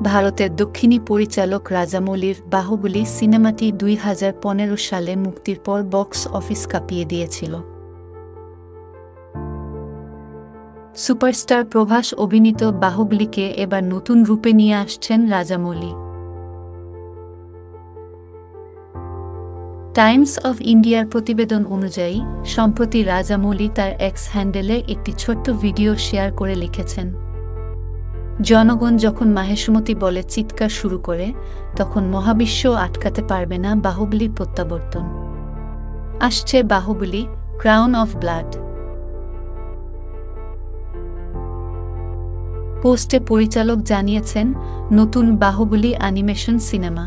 ভারতের দক্ষিণী পরিচালক রাজামৌলির বাহুবলী সিনেমাটি 2015 সালে মুক্তির পর বক্স অফিস কাঁপিয়ে দিয়েছিল। সুপারস্টার প্রভাস অভিনীত বাহুবলীকে এবার নতুন রূপে নিয়ে আসছেন রাজামৌলি। টাইমস অফ ইন্ডিয়ার প্রতিবেদন অনুযায়ী সম্প্রতি রাজামৌলি তার এক্স হ্যান্ডেলে একটি ছোট্ট ভিডিও শেয়ার করে লিখেছেন, জনগণ যখন মাহেশমতি বলে চিৎকার শুরু করে, তখন মহাবিশ্ব আটকাতে পারবে না বাহুবলীর প্রত্যাবর্তন। আসছে বাহুবলী, ক্রাউন অফ ব্লাড। পোস্টে পরিচালক জানিয়েছেন, নতুন বাহুবলী অ্যানিমেশন সিনেমা,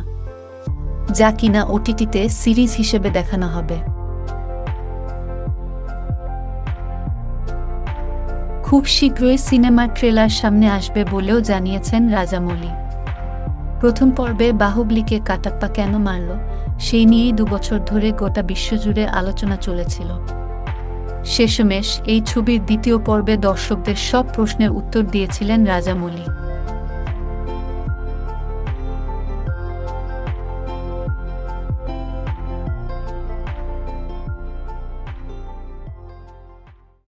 যা কিনা ওটিটিতে সিরিজ হিসেবে দেখানো হবে। খুব শীঘ্রই সিনেমার ট্রেলার সামনে আসবে বলেও জানিয়েছেন রাজামৌলি। প্রথম পর্বে বাহুবলীকে কাটাপ্পা কেন মারল, সেই নিয়েই 2 বছর ধরে গোটা বিশ্বজুড়ে আলোচনা চলেছিল। শেষমেশ এই ছবির দ্বিতীয় পর্বে দর্শকদের সব প্রশ্নের উত্তর দিয়েছিলেন রাজামৌলি।